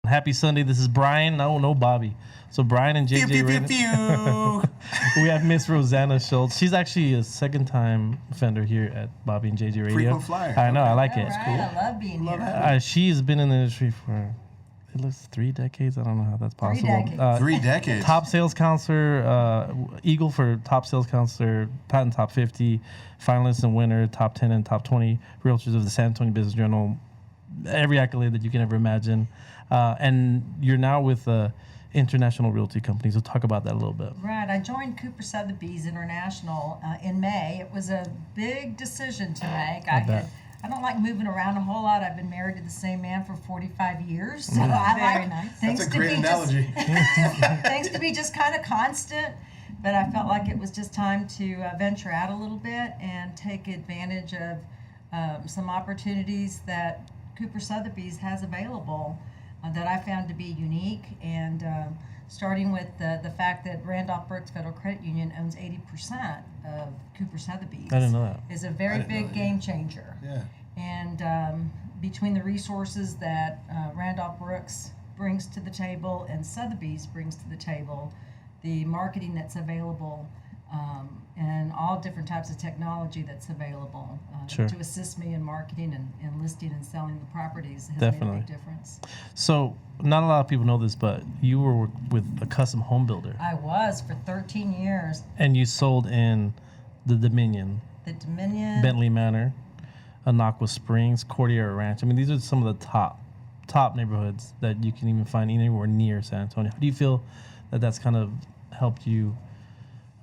Happy Sunday. This is Brian. No, Bobby. So Brian and JJ. We have Miss Rosanna Schulze. She's actually a second-time offender here at Bobby and JJ Radio. Frequent flyer. I know. I like it. Right, It's cool. I love being here. She's been in the industry for, it looks 3 decades. I don't know how that's possible. 3 decades. 3 decades. Top sales counselor, Eagle for top sales counselor, Platinum Top 50, finalist and winner, top 10 and top 20 realtors of the San Antonio Business Journal. Every accolade that you can ever imagine. And you're now with International Realty Company, so talk about that a little bit. Right, I joined Kuper Sotheby's International in May. It was a big decision to make. I don't like moving around a whole lot. I've been married to the same man for 45 years, so I like things That's a to great be analogy. things to be just kind of constant. But I felt like it was just time to venture out a little bit and take advantage of some opportunities that Kuper Sotheby's has available that I found to be unique, and starting with the fact that Randolph Brooks Federal Credit Union owns 80% of Kuper Sotheby's. I didn't know that. Is a very big game changer. Yeah. And between the resources that Randolph Brooks brings to the table and Sotheby's brings to the table, the marketing that's available, and all different types of technology that's available to assist me in marketing and listing and selling the properties has made a big difference. So not a lot of people know this, but you were with a custom home builder. I was for 13 years. And you sold in the Dominion, Bentley Manor, Anaqua Springs, Cordillera Ranch. I mean, these are some of the top neighborhoods that you can even find anywhere near San Antonio. How do you feel that that's kind of helped you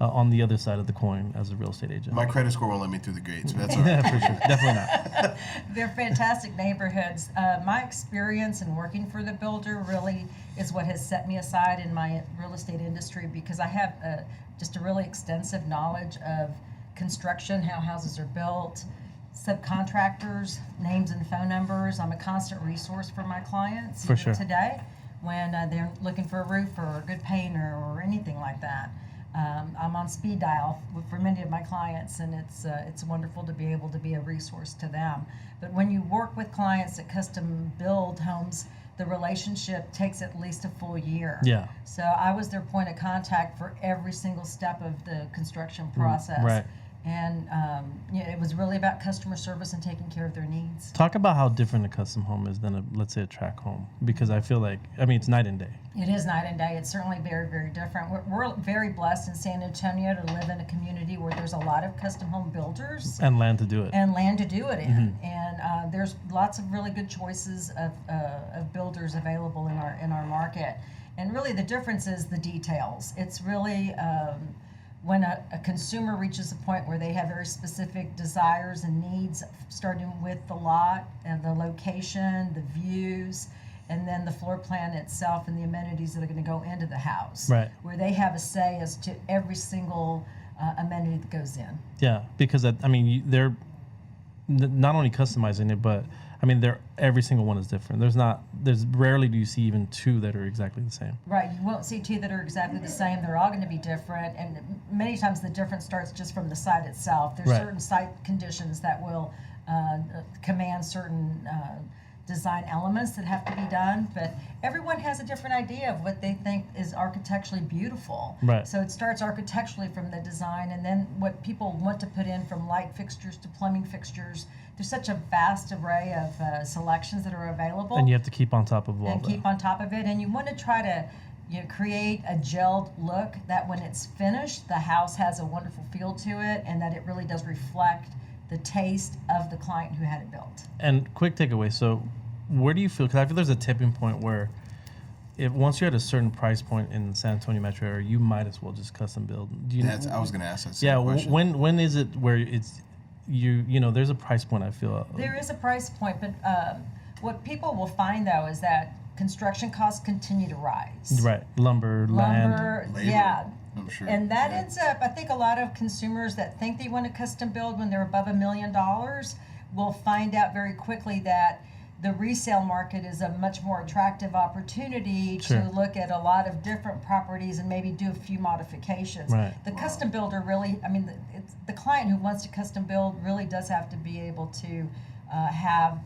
on the other side of the coin as a real estate agent? My credit score won't let me through the gates, but that's all right. Yeah, for sure. Definitely not. They're fantastic neighborhoods. My experience in working for the builder really is what has set me aside in my real estate industry, because I have just a really extensive knowledge of construction, how houses are built, subcontractors, names and phone numbers. I'm a constant resource for my clients For sure. today when they're looking for a roofer or a good painter or anything like that. I'm on speed dial for many of my clients, and it's wonderful to be able to be a resource to them. But when you work with clients that custom build homes, the relationship takes at least a full year. Yeah. So I was their point of contact for every single step of the construction process. Right. And it was really about customer service and taking care of their needs. Talk about how different a custom home is than let's say a tract home, because I feel like, it's night and day. It is night and day. It's certainly very, very different. We're very blessed in San Antonio to live in a community where there's a lot of custom home builders. And land to do it. And land to do it in. And there's lots of really good choices of builders available in our market. And really the difference is the details. It's really when a consumer reaches a point where they have very specific desires and needs, starting with the lot and the location, the views, and then the floor plan itself and the amenities that are going to go into the house. Right. Where they have a say as to every single amenity that goes in. Yeah, because they're not only customizing it, but every single one is different. There's rarely do you see even two that are exactly the same. Right, you won't see two that are exactly the same. They're all going to be different, and many times the difference starts just from the site itself. There's certain site conditions that will command certain design elements that have to be done, but everyone has a different idea of what they think is architecturally beautiful. Right. So it starts architecturally from the design, and then what people want to put in, from light fixtures to plumbing fixtures. There's such a vast array of selections that are available. And you have to keep on top of all and that. keep on top of it, and you want to try to create a gelled look that when it's finished, the house has a wonderful feel to it, and that it really does reflect the taste of the client who had it built. And quick takeaway, so where do you feel, because I feel there's a tipping point where once you're at a certain price point in San Antonio metro area, you might as well just custom build. I was going to ask that same question. When is it where it's, there's a price point, I feel. There is a price point, but what people will find, though, is that construction costs continue to rise. Right, lumber, land. Labor. Yeah. I'm sure. And that ends up, I think a lot of consumers that think they want to custom build when they're above $1 million will find out very quickly that the resale market is a much more attractive opportunity to look at a lot of different properties and maybe do a few modifications. Right. The custom builder really, it's the client who wants to custom build really does have to be able to have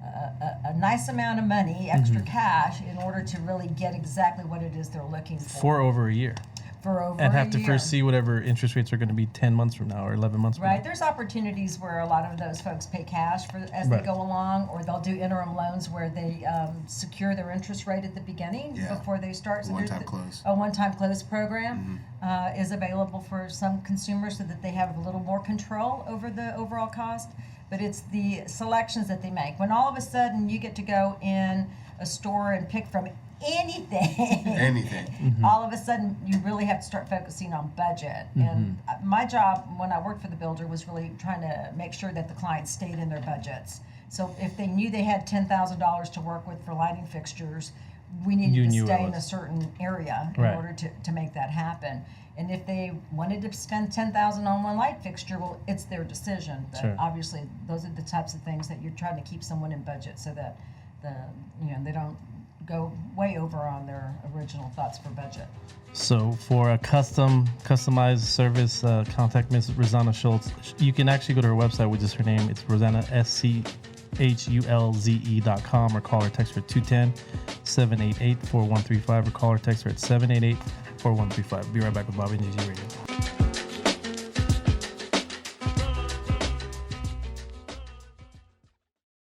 a nice amount of money, extra cash, in order to really get exactly what it is they're looking for over a year. And have to first see whatever interest rates are going to be 10 months from now or 11 months from now. Right. There's opportunities where a lot of those folks pay cash as they go along, or they'll do interim loans where they secure their interest rate at the beginning before they start. So one-time close. A one-time close program is available for some consumers so that they have a little more control over the overall cost. But it's the selections that they make. When all of a sudden you get to go in a store and pick from anything. All of a sudden, you really have to start focusing on budget. And my job when I worked for the builder was really trying to make sure that the clients stayed in their budgets. So if they knew they had $10,000 to work with for lighting fixtures, we needed to stay in a certain area in order to make that happen. And if they wanted to spend $10,000 on one light fixture, well, it's their decision. But obviously, those are the types of things that you're trying to keep someone in budget so that they don't go way over on their original thoughts for budget. So for a customized service, contact Ms. Rosanna Schulze. You can actually go to her website, which is her name. It's Rosanna, SCHULZE.com, or call or text her 210-788-4135, or call or text her at 788-4135. Be right back with Bobby and Gigi Radio.